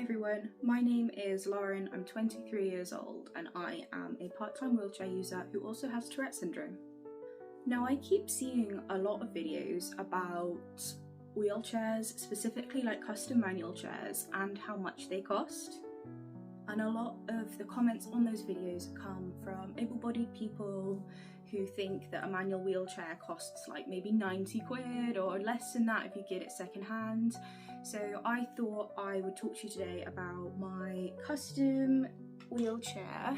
Hi everyone, my name is Lauren, I'm 23 years old and I am a part-time wheelchair user who also has Tourette syndrome. Now I keep seeing a lot of videos about wheelchairs, specifically like custom manual chairs, and how much they cost. And a lot of the comments on those videos come from able-bodied people who think that a manual wheelchair costs like maybe 90 quid or less than that if you get it secondhand. So I thought I would talk to you today about my custom wheelchair,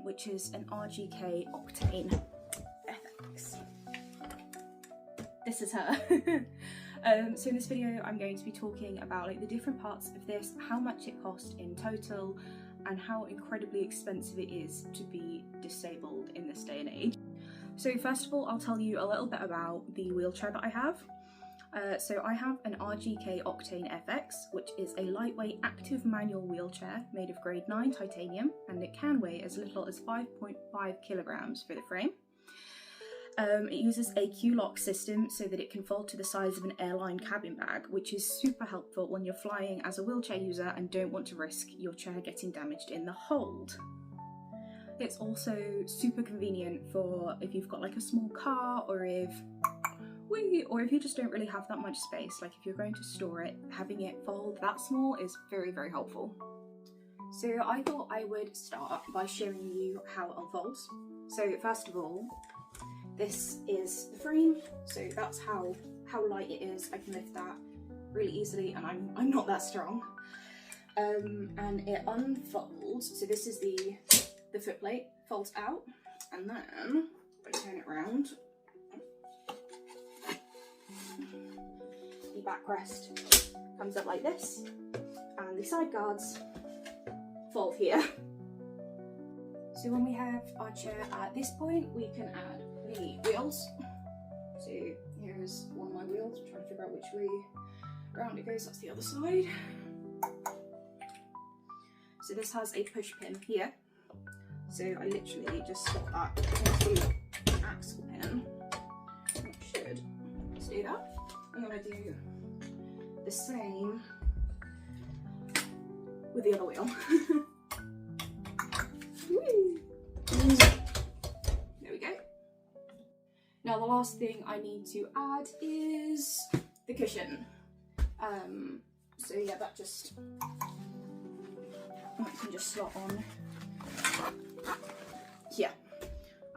which is an RGK Octane FX. This is her. So in this video I'm going to be talking about like the different parts of this, how much it cost in total, and how incredibly expensive it is to be disabled in this day and age. So first of all, I'll tell you a little bit about the wheelchair that I have. So I have an RGK Octane FX, which is a lightweight active manual wheelchair made of grade 9 titanium, and it can weigh as little as 5.5 kilograms for the frame. It uses a Q-lock system so that it can fold to the size of an airline cabin bag, which is super helpful when you're flying as a wheelchair user and don't want to risk your chair getting damaged in the hold. It's also super convenient for if you've got like a small car, or if you just don't really have that much space, like if you're going to store it, having it fold that small is very, very helpful. So I thought I would start by showing you how it unfolds. So first of all, this is the frame, so that's how light it is. I can lift that really easily, and I'm not that strong. And it unfolds, so this is the footplate, folds out, and then if I turn it around, the backrest comes up like this, and the side guards fold here. So when we have our chair at this point, we can add the wheels. So here's one of my wheels. I'm trying to figure out which way round it goes. That's the other side. So this has a push pin here. So I literally just slot that into the axle pin. It should stay that. I'm going to do the same with the other wheel. There we go. Now the last thing I need to add is the cushion. So yeah, that can just slot on here.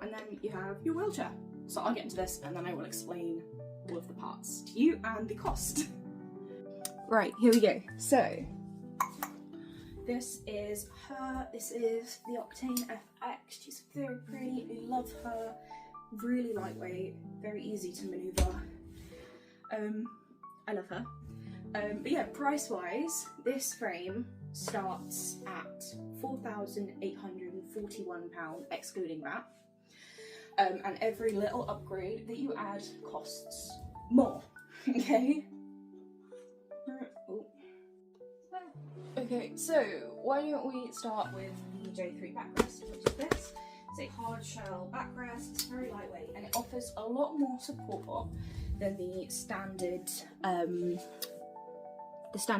And then you have your wheelchair. So I'll get into this and then I will explain all of the parts to you and the cost. Right, here we go. So this is her. This is the Octane FX. She's very pretty. I love her. Really lightweight, very easy to maneuver. I love her. But yeah, price-wise, this frame starts at £4,841 excluding that. And every little upgrade that you add costs more. Okay. Okay, so why don't we start with the J3 backrest, which is this. It's a hard shell backrest, it's very lightweight, and it offers a lot more support than the standard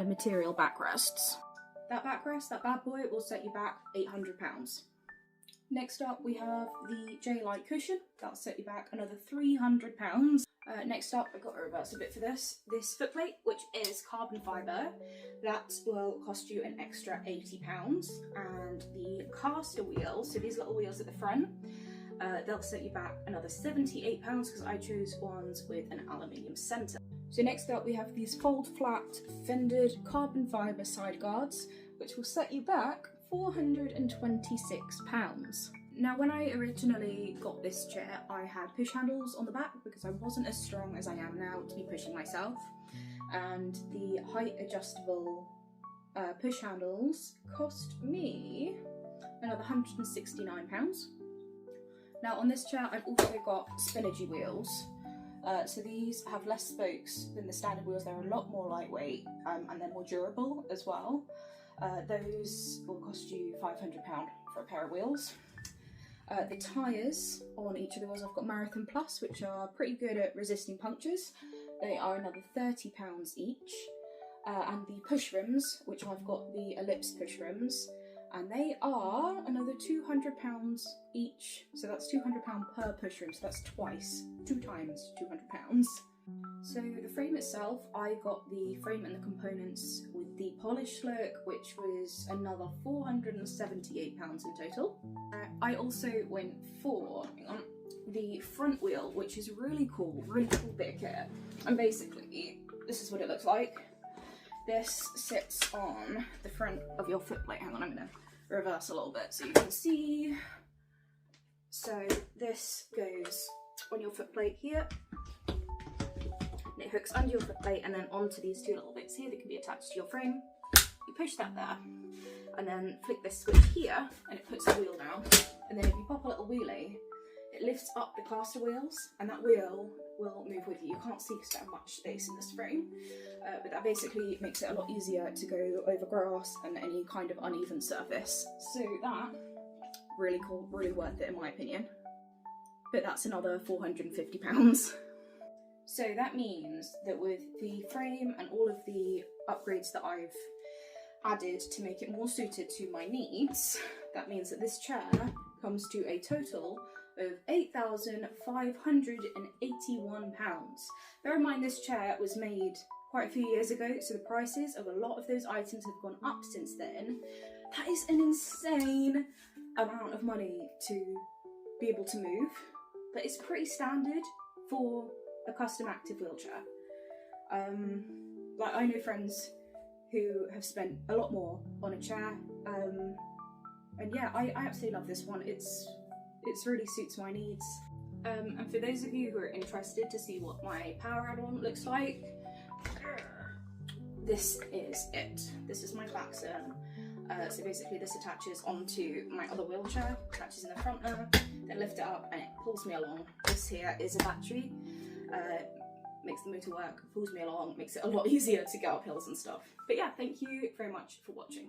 material backrests. That backrest, that bad boy, will set you back £800. Next up we have the J-Light cushion, that'll set you back another £300. Next up, I've got to reverse a bit for this footplate, which is carbon fibre, that will cost you an extra £80. And the caster wheels, so these little wheels at the front, they'll set you back another £78 because I chose ones with an aluminium centre. So next up we have these fold flat fended carbon fibre side guards, which will set you back £426. Now when I originally got this chair, I had push handles on the back because I wasn't as strong as I am now to be pushing myself, and the height adjustable push handles cost me another £169. Now on this chair I've also got Spinergy wheels, so these have less spokes than the standard wheels. They're a lot more lightweight and they're more durable as well. Those will cost you £500 for a pair of wheels. The tyres on each of the wheels, I've got Marathon Plus, which are pretty good at resisting punctures. They are another £30 each. and the push rims, which I've got the ellipse push rims, and they are another £200 each. So that's £200 per push rim, so that's two times £200. So the frame itself, I got the frame and the components with the polished look, which was another £478 in total. I also went for, the front wheel, which is really cool bit of kit. And basically, this is what it looks like. This sits on the front of your footplate. Hang on, I'm gonna reverse a little bit so you can see. So this goes on your footplate here. It hooks under your footplate and then onto these two little bits here that can be attached to your frame. You push that there, and then flick this switch here, and it puts the wheel down. And then if you pop a little wheelie, it lifts up the caster wheels, and that wheel will move with you. You can't see because there's much space in this frame, but that basically makes it a lot easier to go over grass and any kind of uneven surface. So that, really cool, really worth it in my opinion. But that's another £450. So that means that with the frame and all of the upgrades that I've added to make it more suited to my needs, that means that this chair comes to a total of £8,581. Bear in mind this chair was made quite a few years ago, so the prices of a lot of those items have gone up since then. That is an insane amount of money to be able to move, but it's pretty standard for a custom active wheelchair. Like I know friends who have spent a lot more on a chair, and yeah, I absolutely love this one. It's really suits my needs. And for those of you who are interested to see what my power add-on looks like, this is it. This is my klaxon. So basically this attaches onto my other wheelchair, attaches in the front there, then lift it up and it pulls me along. This here is a battery, makes the motor work, pulls me along, makes it a lot easier to get up hills and stuff. But yeah, thank you very much for watching.